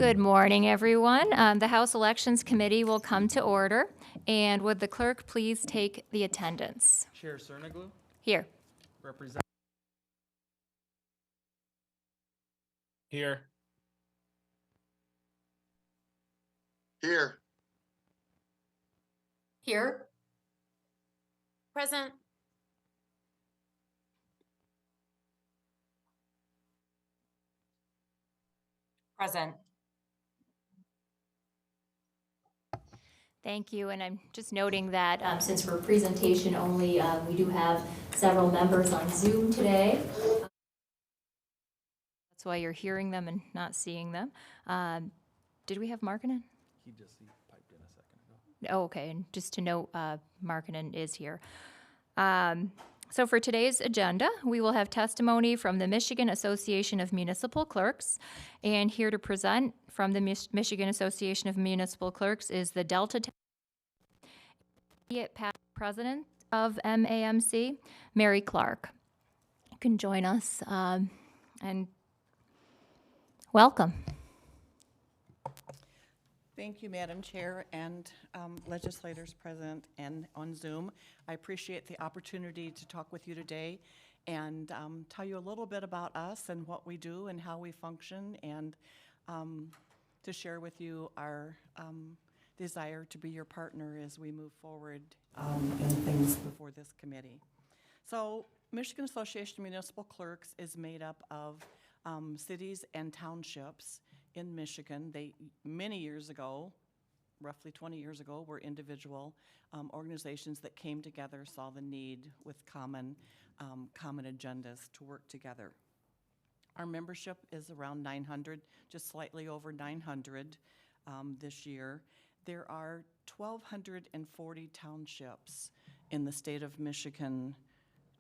Good morning, everyone. The House Elections Committee will come to order. And would the clerk please take the attendance? Chair Cerniglu, Here. represent. Here. Here. Here. Present. Present. Thank you. And I'm just noting that since we're presentation only, we do have several members on Zoom today. That's why you're hearing them and not seeing them. Did we have Markinen? He piped in a second ago. Oh, okay. And just to note, Markinen is here. So for today's agenda, we will have testimony from the Michigan Association of Municipal Clerks. And here to present from the Michigan Association of Municipal Clerks is the Delta past president of MAMC, Mary Clark. You can join us and welcome. Thank you, Madam Chair, and legislators present and on Zoom. I appreciate the opportunity to talk with you today and tell you a little bit about us and what we do and how we function, and to share with you our desire to be your partner as we move forward in things before this committee. So, Michigan Association of Municipal Clerks is made up of cities and townships in Michigan. They, many years ago, roughly 20 years ago, were individual organizations that came together, saw the need with common agendas to work together. Our membership is around 900, just slightly over 900 this year. There are 1,240 townships in the state of Michigan,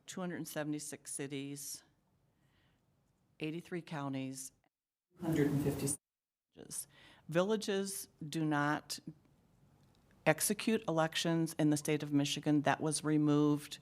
276 cities, 83 counties, 150 villages. Villages do not execute elections in the state of Michigan. That was removed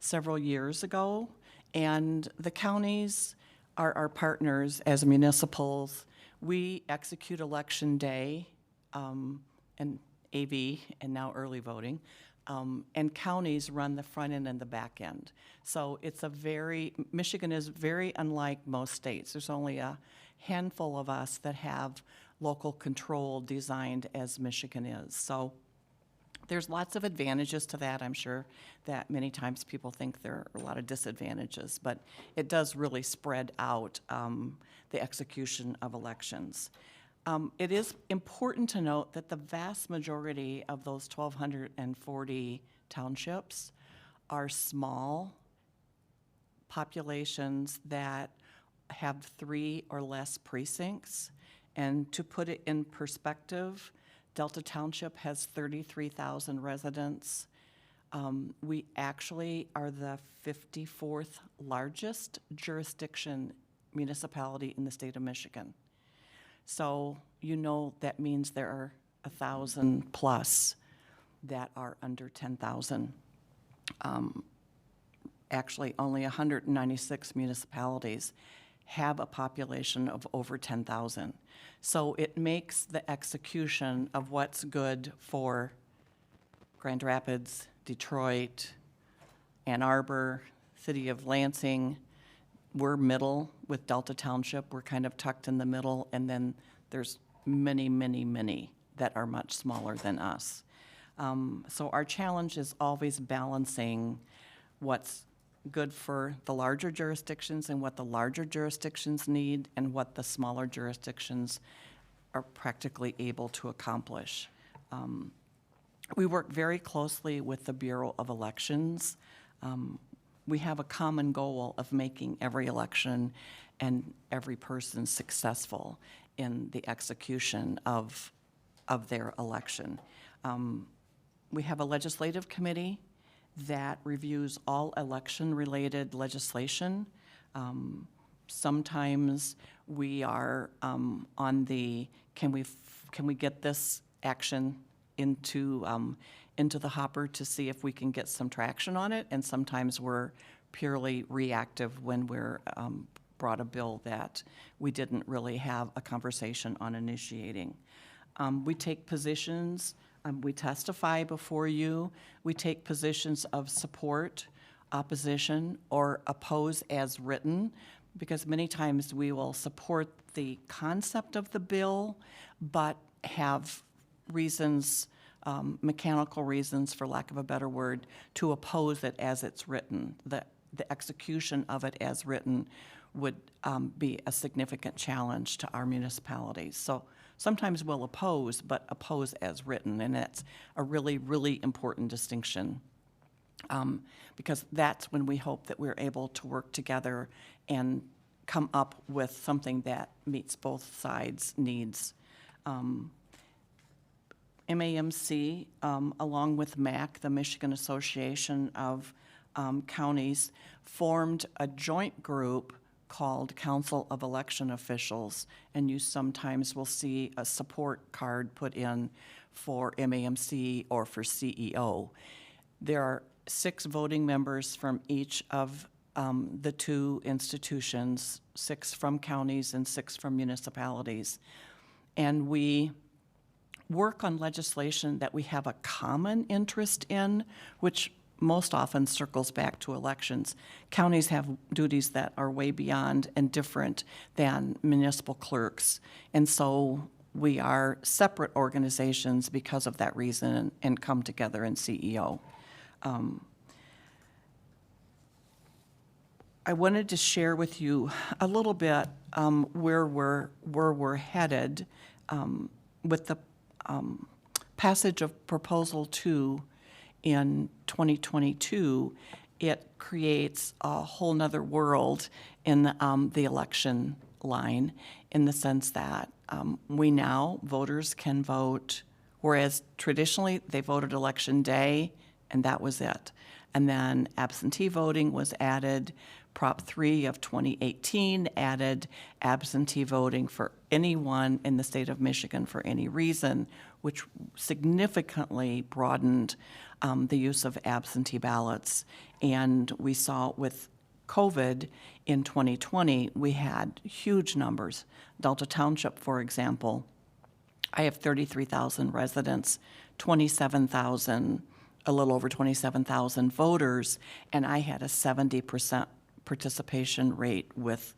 several years ago. And the counties are our partners as municipals. We execute election day and AV and now early voting. And counties run the front end and the back end. So it's Michigan is very unlike most states. There's only a handful of us that have local control designed as Michigan is. So there's lots of advantages to that. I'm sure that many times people think there are a lot of disadvantages, but it does really spread out the execution of elections. It is important to note that the vast majority of those 1,240 townships are small populations that have 3 or less precincts. And to put it in perspective, Delta Township has 33,000 residents. We actually are the 54th largest jurisdiction municipality in the state of Michigan. So you know that means there are 1,000 plus that are under 10,000. Actually, only 196 municipalities have a population of over 10,000. So it makes the execution of what's good for Grand Rapids, Detroit, Ann Arbor, City of Lansing. We're middle with Delta Township. We're kind of tucked in the middle, and then there's many, many, many that are much smaller than us. So our challenge is always balancing what's good for the larger jurisdictions and what the larger jurisdictions need and what the smaller jurisdictions are practically able to accomplish. We work very closely with the Bureau of Elections. We have a common goal of making every election and every person successful in the execution of their election. We have a legislative committee that reviews all election-related legislation. Sometimes we are on the can we get this action into the hopper to see if we can get some traction on it, and sometimes we're purely reactive when we're brought a bill that we didn't really have a conversation on initiating. We take positions, we testify before you, we take positions of support, opposition, or oppose as written, because many times we will support the concept of the bill, but have reasons, mechanical reasons, for lack of a better word, to oppose it as it's written. The execution of it as written would be a significant challenge to our municipalities. So sometimes we'll oppose, but oppose as written, and that's a really, really important distinction. Because that's when we hope that we're able to work together and come up with something that meets both sides' needs. MAMC, along with MAC, the Michigan Association of Counties, formed a joint group called Council of Election Officials, and you sometimes will see a support card put in for MAMC or for CEO. There are 6 voting members from each of the 2 institutions, 6 from counties and 6 from municipalities. And we work on legislation that we have a common interest in, which most often circles back to elections. Counties have duties that are way beyond and different than municipal clerks. And so we are separate organizations because of that reason and come together in CEO. I wanted to share with you a little bit where we're headed with the passage of Proposal 2 in 2022. It creates a whole nother world in the election line, in the sense that we now, voters can vote, whereas traditionally they voted election day and that was it. And then absentee voting was added. Prop 3 of 2018 added absentee voting for anyone in the state of Michigan for any reason, which significantly broadened the use of absentee ballots. And we saw with COVID in 2020, we had huge numbers. Delta Township, for example, I have 33,000 residents, 27,000, a little over 27,000 voters, and I had a 70% participation rate with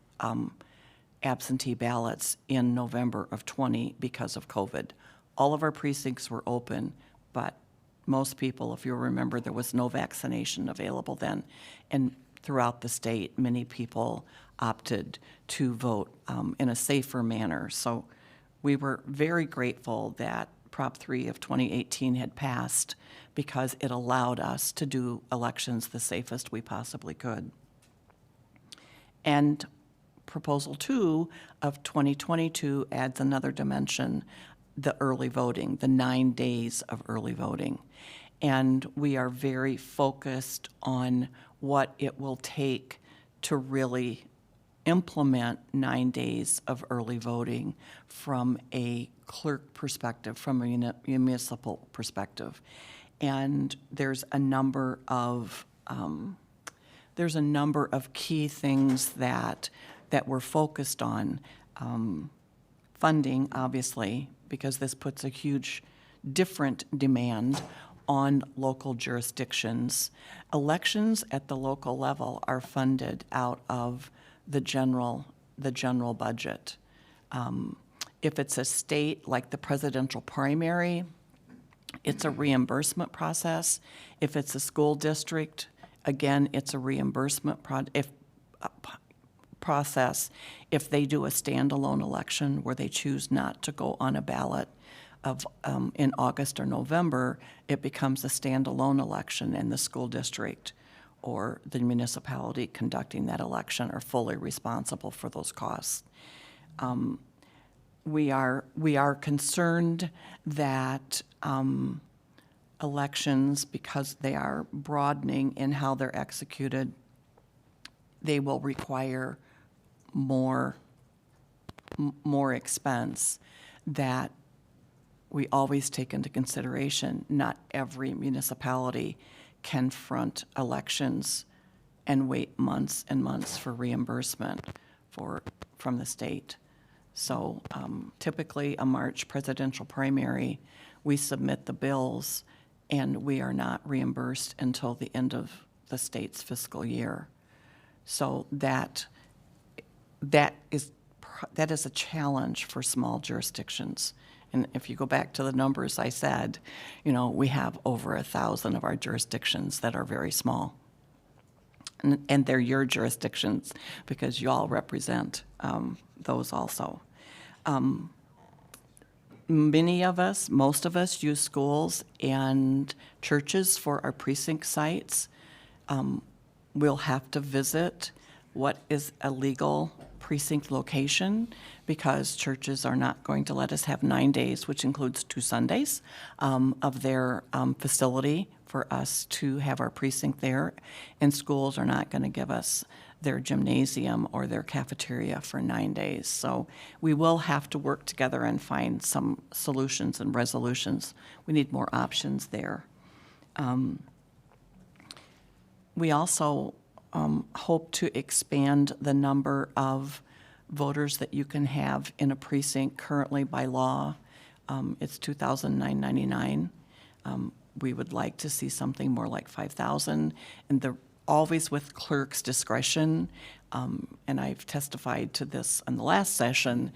absentee ballots in November of 20 because of COVID. All of our precincts were open, but most people, if you remember, there was no vaccination available then. And throughout the state, many people opted to vote in a safer manner. So we were very grateful that Prop 3 of 2018 had passed, because it allowed us to do elections the safest we possibly could. And Proposal 2 of 2022 adds another dimension, the early voting, the 9 days of early voting. And we are very focused on what it will take to really implement 9 days of early voting from a clerk perspective, from a municipal perspective. And there's a number of key things that we're focused on. Funding, obviously, because this puts a huge different demand on local jurisdictions. Elections at the local level are funded out of the general budget. If it's a state like the presidential primary, it's a reimbursement process. If it's a school district, again, it's a reimbursement process. If they do a standalone election where they choose not to go on a ballot in August or November, it becomes a standalone election, and the school district or the municipality conducting that election are fully responsible for those costs. We are concerned that elections, because they are broadening in how they're executed, they will require more expense that we always take into consideration. Not every municipality can front elections and wait months and months for reimbursement. from the state. So typically a March presidential primary, we submit the bills and we are not reimbursed until the end of the state's fiscal year. So that is a challenge for small jurisdictions. And if you go back to the numbers I said, we have over 1,000 of our jurisdictions that are very small. And they're your jurisdictions because you all represent those also. Most of us use schools and churches for our precinct sites. We'll have to visit what is a legal precinct location because churches are not going to let us have 9 days, which includes 2 Sundays, of their facility for us to have our precinct there. And schools are not going to give us their gymnasium or their cafeteria for 9 days. So we will have to work together and find some solutions and resolutions. We need more options there. We also hope to expand the number of voters that you can have in a precinct. Currently by law, it's 2,999. We would like to see something more like 5,000, and always with clerk's discretion. And I've testified to this in the last session.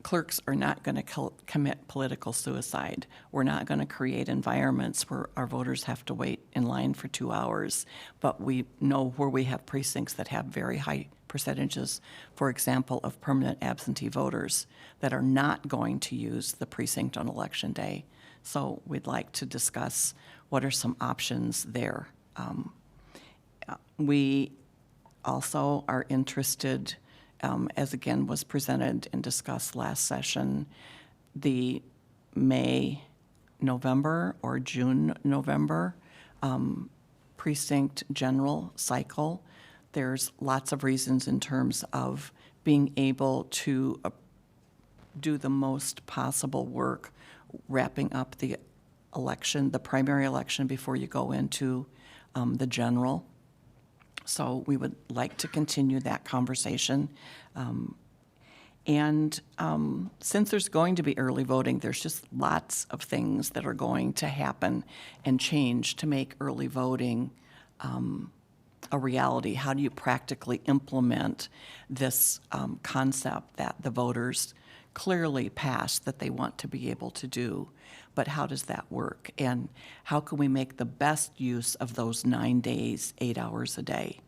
Clerks are not going to commit political suicide. We're not going to create environments where our voters have to wait in line for 2 hours. But we know where we have precincts that have very high percentages, for example, of permanent absentee voters that are not going to use the precinct on election day. So we'd like to discuss what are some options there. We also are interested, as again was presented and discussed last session, the May-November or June-November precinct general cycle. There's lots of reasons in terms of being able to do the most possible work wrapping up the election, the primary election, before you go into the general. So we would like to continue that conversation. And since there's going to be early voting, there's just lots of things that are going to happen and change to make early voting a reality. How do you practically implement this concept that the voters clearly passed that they want to be able to do? But how does that work? And how can we make the best use of those 9 days, 8 hours a day?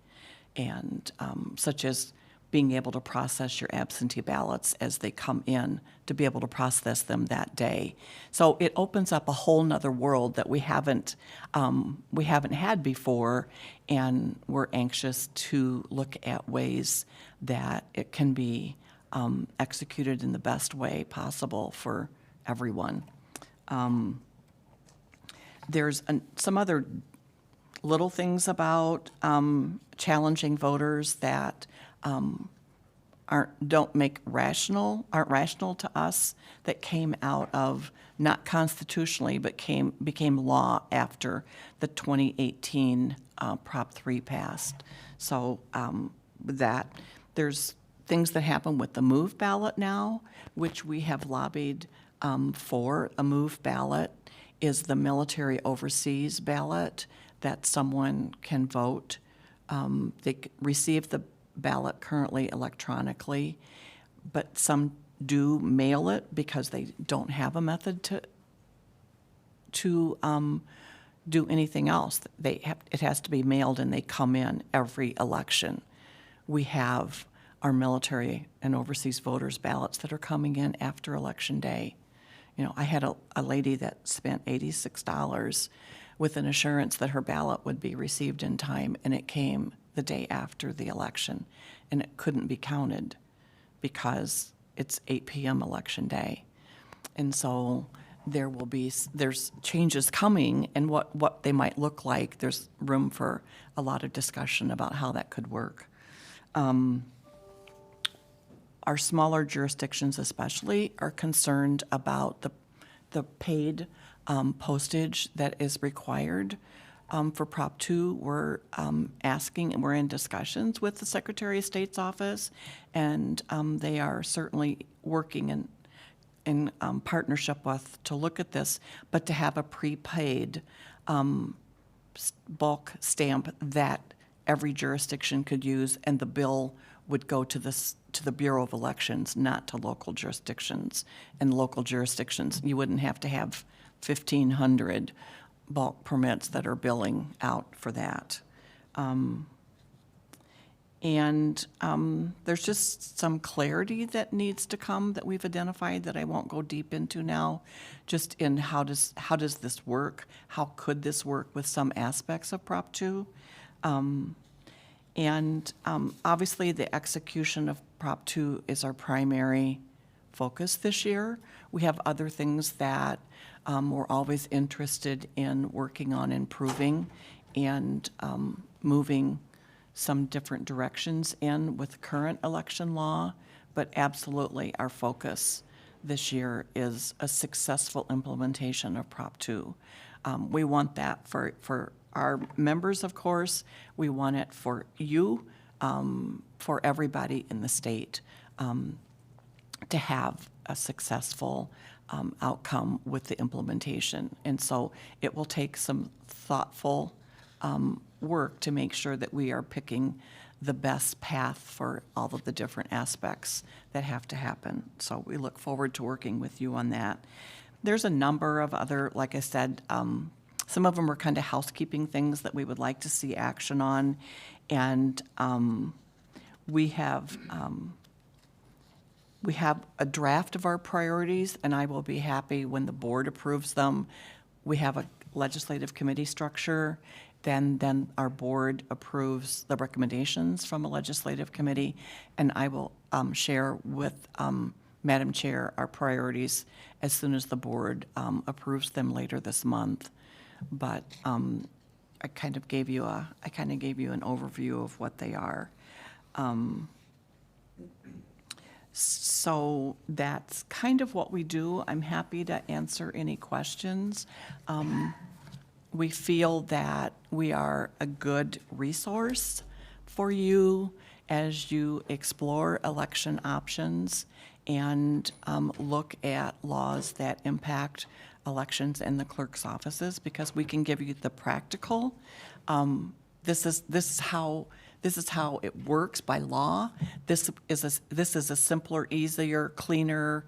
And such as being able to process your absentee ballots as they come in, to be able to process them that day. So it opens up a whole nother world that we haven't had before, and we're anxious to look at ways that it can be executed in the best way possible for everyone. There's some other little things about challenging voters that aren't rational to us, that came out of, not constitutionally, but became law after the 2018 Prop 3 passed. So that there's things that happen with the move ballot now, which we have lobbied for. A move ballot is the military overseas ballot that someone can vote. They receive the ballot currently electronically, but some do mail it because they don't have a method to do anything else. It has to be mailed, and they come in every election. We have our military and overseas voters ballots that are coming in after Election Day. I had a lady that spent $86 with an assurance that her ballot would be received in time, and it came the day after the election, and it couldn't be counted because it's 8 p.m. Election Day. And so there's changes coming, and what they might look like. There's room for a lot of discussion about how that could work. Our smaller jurisdictions especially are concerned about the paid postage that is required For Prop 2, we're asking, and we're in discussions with the Secretary of State's office, and they are certainly working in partnership with, to look at this, but to have a prepaid bulk stamp that every jurisdiction could use, and the bill would go to the Bureau of Elections, not to local jurisdictions. And local jurisdictions, you wouldn't have to have 1,500 bulk permits that are billing out for that. There's just some clarity that needs to come that we've identified that I won't go deep into now, just in how does this work? How could this work with some aspects of Prop 2? Obviously, the execution of Prop 2 is our primary focus this year. We have other things that we're always interested in working on improving and moving some different directions in with current election law, but absolutely our focus this year is a successful implementation of Prop 2. We want that for our members, of course. We want it for you, for everybody in the state, to have a successful outcome with the implementation. And so it will take some thoughtful work to make sure that we are picking the best path for all of the different aspects that have to happen. So we look forward to working with you on that. There's a number of other, like I said, some of them are kind of housekeeping things that we would like to see action on. And we have a draft of our priorities, and I will be happy when the board approves them. We have a legislative committee structure. Then our board approves the recommendations from a legislative committee, and I will share with Madam Chair our priorities as soon as the board approves them later this month. But I kind of gave you an overview of what they are. So that's kind of what we do. I'm happy to answer any questions. We feel that we are a good resource for you as you explore election options and look at laws that impact elections in the clerk's offices, because we can give you the practical. This is how it works by law. This is a simpler, easier, cleaner,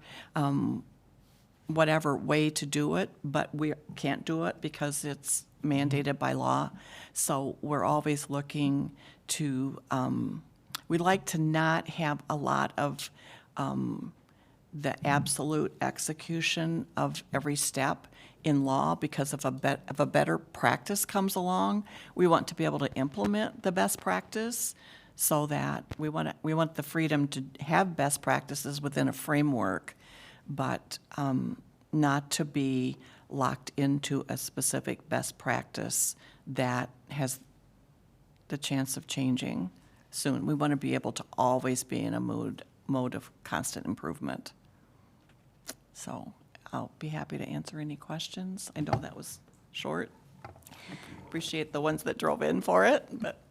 whatever way to do it, but we can't do it because it's mandated by law. So we're always looking to, we like to not have a lot of the absolute execution of every step in law, because if a better practice comes along, we want to be able to implement the best practice, so that we want the freedom to have best practices within a framework, but not to be locked into a specific best practice that has the chance of changing soon. We want to be able to always be in a mode of constant improvement. So I'll be happy to answer any questions. I know that was short. Appreciate the ones that drove in for it, but.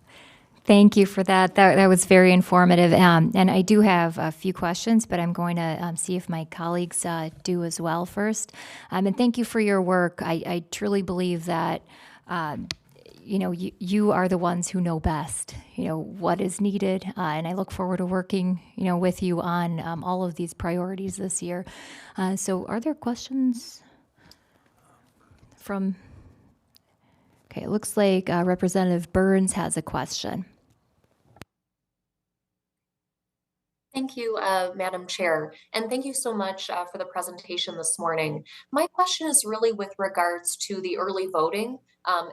Thank you for that. That was very informative. And I do have a few questions, but I'm going to see if my colleagues do as well first. And thank you for your work. I truly believe that, you are the ones who know best, what is needed. And I look forward to working, with you on all of these priorities this year. So are there questions from? Okay, it looks like Representative Burns has a question. Thank you, Madam Chair, and thank you so much for the presentation this morning. My question is really with regards to the early voting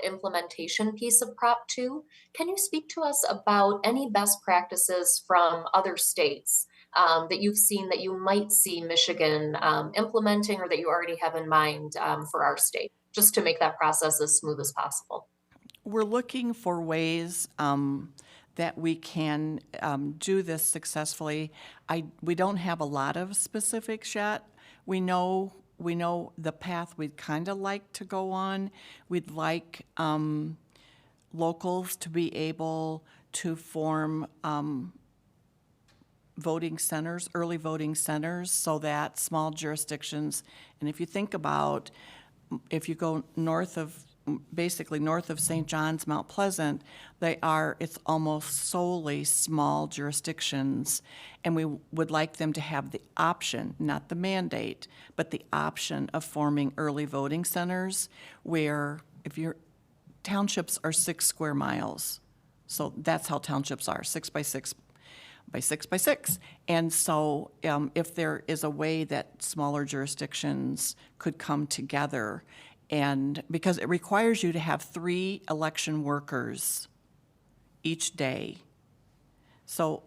implementation piece of Prop 2. Can you speak to us about any best practices from other states that you've seen that you might see Michigan implementing, or that you already have in mind for our state, just to make that process as smooth as possible? We're looking for ways that we can do this successfully. We don't have a lot of specifics yet. We know the path we'd kind of like to go on. We'd like locals to be able to form voting centers, early voting centers, so that small jurisdictions, and if you think about, if you go basically north of St. John's, Mount Pleasant, it's almost solely small jurisdictions, and we would like them to have the option, not the mandate, but the option of forming early voting centers where townships are 6 square miles. So that's how townships are, 6 by 6 by 6 by 6. And so if there is a way that smaller jurisdictions could come together, and because it requires you to have 3 election workers each day. So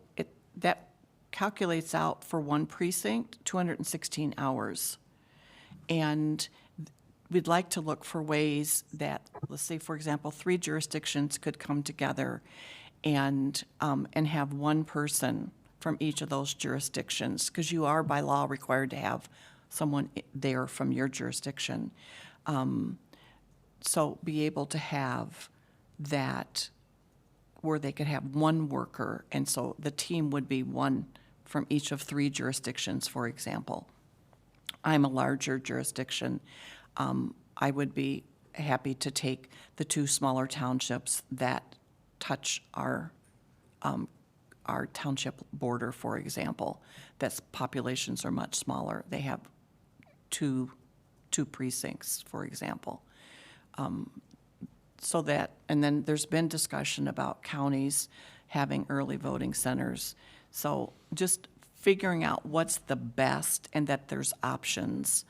that calculates out for one precinct, 216 hours. And we'd like to look for ways that, let's say, for example, 3 jurisdictions could come together and have one person from each of those jurisdictions, because you are by law required to have someone there from your jurisdiction. So be able to have that where they could have one worker, and so the team would be one from each of 3 jurisdictions, for example. I'm a larger jurisdiction. I would be happy to take the 2 smaller townships that touch our township border, for example. That's populations are much smaller. They have two precincts, for example. So that, and then there's been discussion about counties having early voting centers. So just figuring out what's the best and that there's options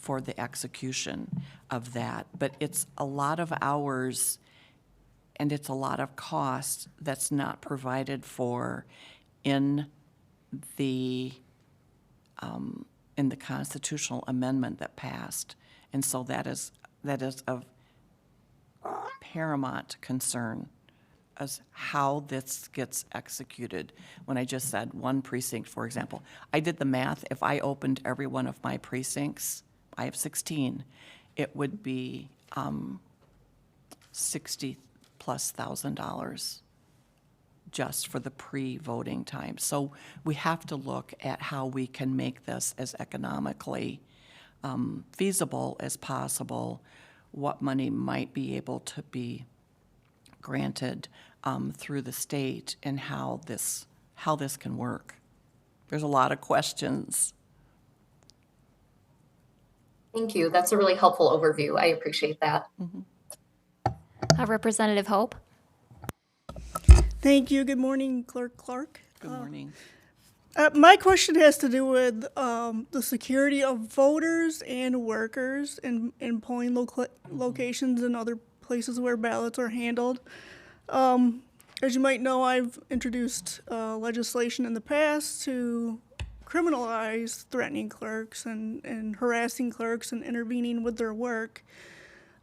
for the execution of that. But it's a lot of hours and it's a lot of cost that's not provided for in the constitutional amendment that passed. And so that is of paramount concern as how this gets executed. When I just said one precinct, for example, I did the math. If I opened every one of my precincts, I have 16, it would be $60,000+ just for the pre-voting time. So we have to look at how we can make this as economically feasible as possible, what money might be able to be granted through the state, and how this can work. There's a lot of questions. Thank you. That's a really helpful overview. I appreciate that. Representative Hope? Thank you. Good morning, Clerk Clark. Good morning. My question has to do with the security of voters and workers in polling locations and other places where ballots are handled. As you might know, I've introduced legislation in the past to criminalize threatening clerks and harassing clerks and intervening with their work.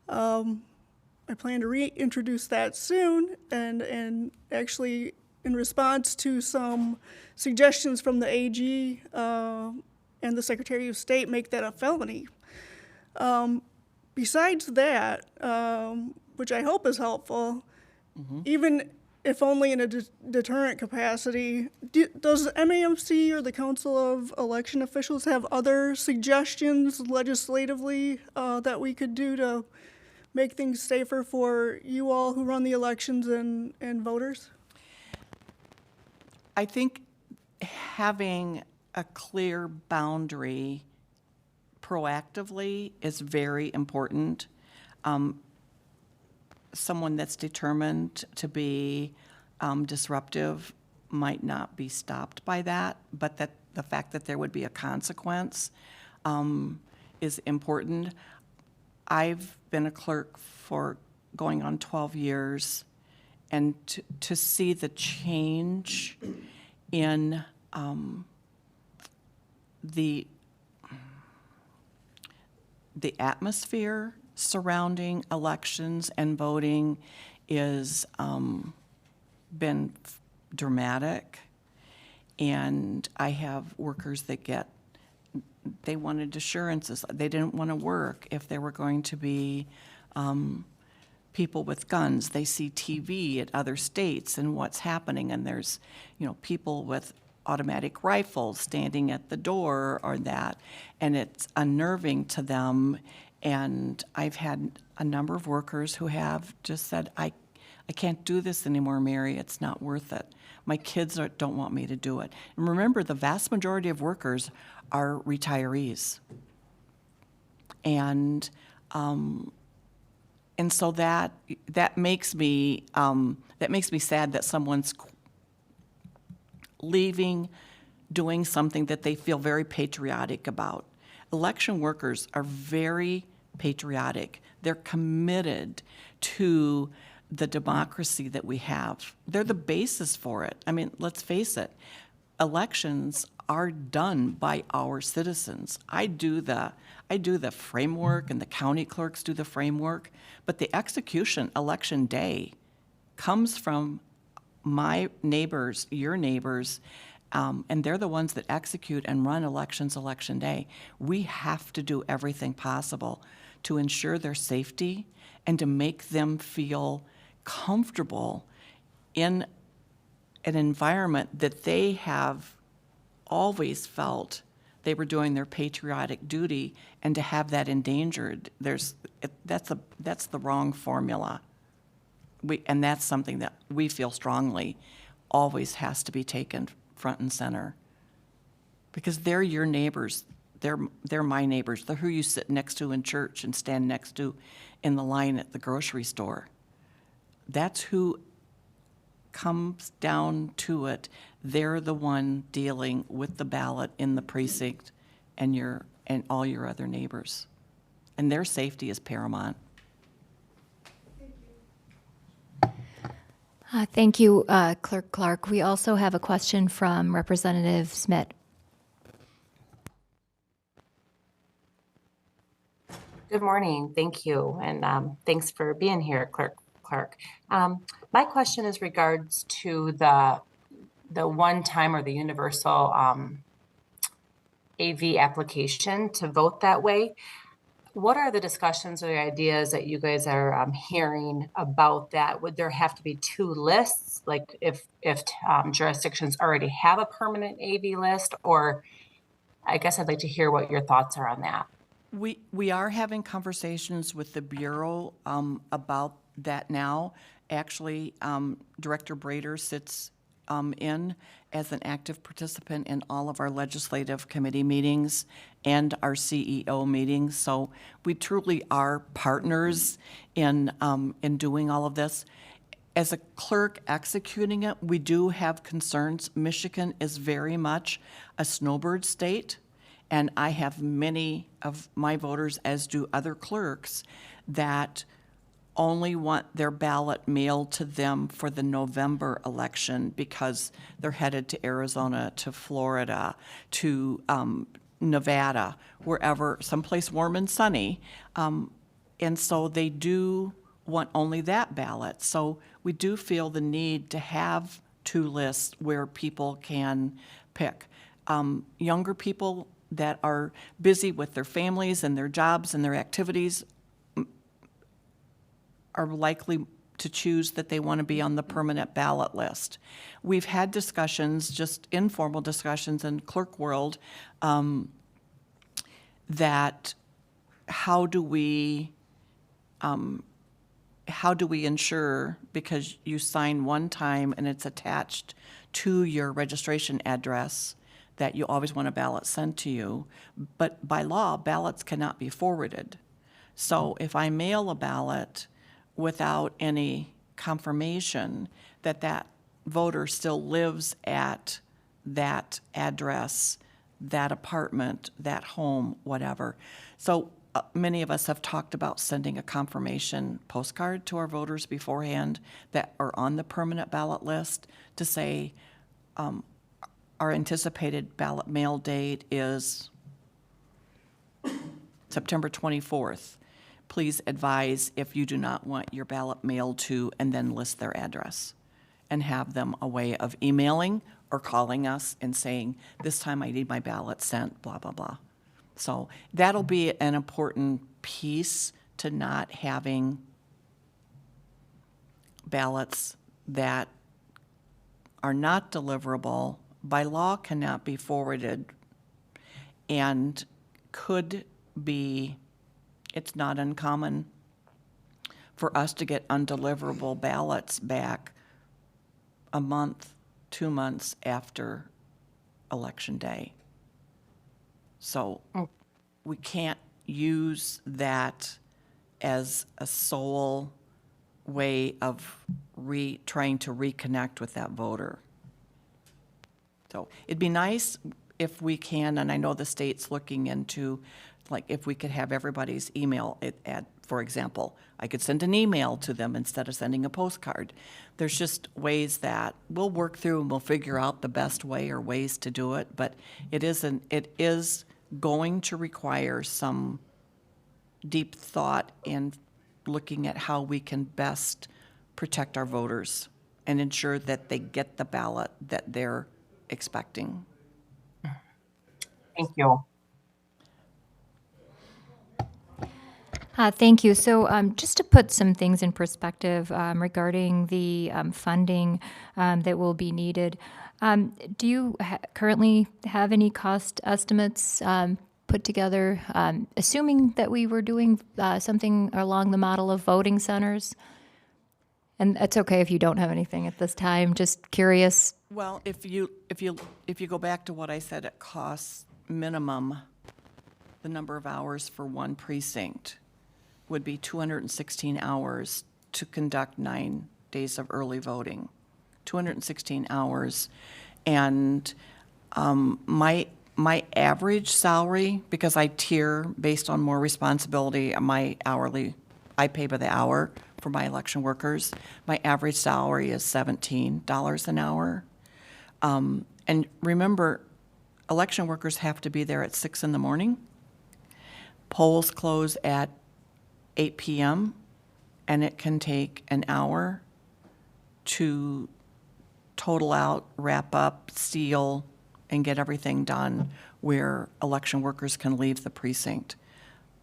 I plan to reintroduce that soon, and actually in response to some suggestions from the AG and the Secretary of State, make that a felony. Besides that, which I hope is helpful, even if only in a deterrent capacity, does MAMC or the Council of Election Officials have other suggestions legislatively that we could do to make things safer for you all who run the elections and voters? I think having a clear boundary proactively is very important. Someone that's determined to be disruptive might not be stopped by that, but that the fact that there would be a consequence is important. I've been a clerk for going on 12 years, and to see the change in the atmosphere surrounding elections and voting is been dramatic. And I have workers that they wanted assurances. They didn't want to work if there were going to be people with guns. They see TV at other states and what's happening, and there's, people with automatic rifles standing at the door or that, and it's unnerving to them. And I've had a number of workers who have just said, I can't do this anymore, Mary. It's not worth it. My kids don't want me to do it. And remember, the vast majority of workers are retirees. And so that makes me sad that someone's leaving, doing something that they feel very patriotic about. Election workers are very patriotic. They're committed to the democracy that we have. They're the basis for it. I mean, let's face it. Elections are done by our citizens. I do the framework, and the county clerks do the framework, but the execution, election day, comes from my neighbors, your neighbors, and they're the ones that execute and run elections election day. We have to do everything possible to ensure their safety and to make them feel comfortable in an environment that they have always felt they were doing their patriotic duty, and to have that endangered, that's the wrong formula. And that's something that we feel strongly always has to be taken front and center, because they're your neighbors. They're my neighbors. They're who you sit next to in church and stand next to in the line at the grocery store. That's who comes down to it. They're the one dealing with the ballot in the precinct and all your other neighbors. And their safety is paramount. Thank you, Clerk Clark. We also have a question from Representative Smith. Good morning. Thank you. And thanks for being here, Clerk Clark. My question is regards to the one-time or the universal AV application to vote that way. What are the discussions or the ideas that you guys are hearing about that? Would there have to be two lists, like if jurisdictions already have a permanent AV list? Or I guess I'd like to hear what your thoughts are on that. We are having conversations with the Bureau about that now. Actually, Director Brader sits in as an active participant in all of our legislative committee meetings and our CEO meetings. So we truly are partners in doing all of this. As a clerk executing it, we do have concerns. Michigan is very much a snowbird state, and I have many of my voters, as do other clerks, that only want their ballot mailed to them for the November election because they're headed to Arizona, to Florida, to Nevada, wherever, someplace warm and sunny. And so they do want only that ballot. So we do feel the need to have two lists where people can pick. Younger people that are busy with their families and their jobs and their activities are likely to choose that they want to be on the permanent ballot list. We've had discussions, just informal discussions in clerk world, that how do we ensure, because you sign one time and it's attached to your registration address, that you always want a ballot sent to you, but by law, ballots cannot be forwarded. So if I mail a ballot without any confirmation that that voter still lives at that address, that apartment, that home, whatever. So many of us have talked about sending a confirmation postcard to our voters beforehand that are on the permanent ballot list to say, our anticipated ballot mail date is September 24th. Please advise if you do not want your ballot mailed to, and then list their address and have them a way of emailing or calling us and saying, this time I need my ballot sent, blah, blah, blah. So that'll be an important piece to not having ballots that are not deliverable by law cannot be forwarded and could be, it's not uncommon for us to get undeliverable ballots back a month, 2 months after Election Day. So we can't use that as a sole way of trying to reconnect with that voter. So it'd be nice if we can, and I know the state's looking into, like, if we could have everybody's email for example, I could send an email to them instead of sending a postcard. There's just ways that we'll work through and we'll figure out the best way or ways to do it, but it is going to require some deep thought in looking at how we can best protect our voters and ensure that they get the ballot that they're expecting. Thank you. Thank you. So just to put some things in perspective regarding the funding that will be needed, do you currently have any cost estimates put together, assuming that we were doing something along the model of voting centers? And it's okay if you don't have anything at this time, just curious. Well, if you go back to what I said, it costs minimum, the number of hours for one precinct would be 216 hours to conduct 9 days of early voting. 216 hours. And my average salary, because I tier based on more responsibility, my hourly, I pay by the hour for my election workers. My average salary is $17 an hour. And remember, election workers have to be there at 6 in the morning. Polls close at 8 p.m., and it can take an hour to total out, wrap up, seal, and get everything done where election workers can leave the precinct.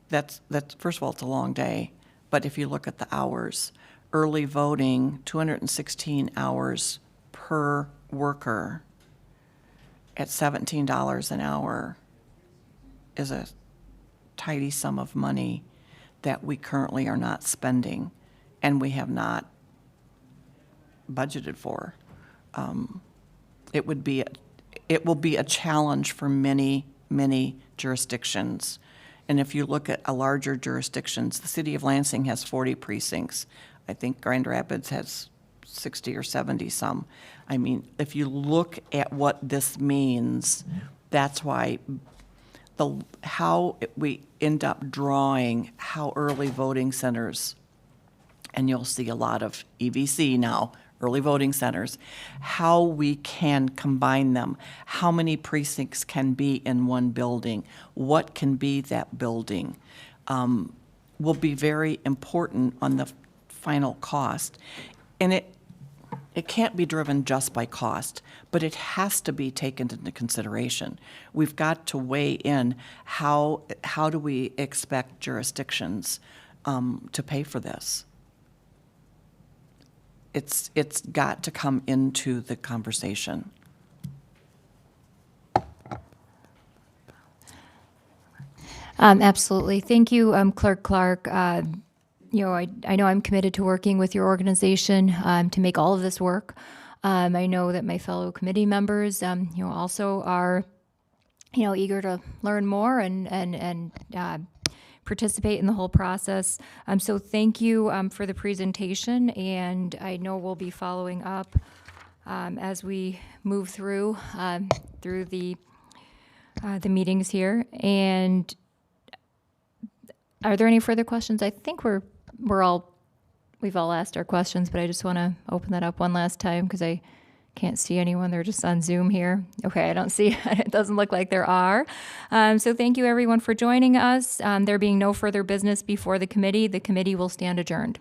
That's first of all, it's a long day, but if you look at the hours, early voting, 216 hours per worker at $17 an hour is a tidy sum of money that we currently are not spending and we have not budgeted for. It will be a challenge for many, many jurisdictions. And if you look at a larger jurisdictions, the city of Lansing has 40 precincts. I think Grand Rapids has 60 or 70 some. I mean, if you look at what this means, that's why how we end up drawing how early voting centers, and you'll see a lot of EVC now, early voting centers, how we can combine them, how many precincts can be in one building, what can be that building, will be very important on the final cost. And it can't be driven just by cost, but it has to be taken into consideration. We've got to weigh in how do we expect jurisdictions to pay for this. It's got to come into the conversation. Absolutely. Thank you, Clerk Clark. I know I'm committed to working with your organization to make all of this work. I know that my fellow committee members, also are, eager to learn more and participate in the whole process. So thank you for the presentation, and I know we'll be following up as we move through the meetings here. And are there any further questions? I think we've all asked our questions, but I just want to open that up one last time because I can't see anyone. They're just on Zoom here. Okay, I don't see, it doesn't look like there are. So thank you everyone for joining us. There being no further business before the committee will stand adjourned.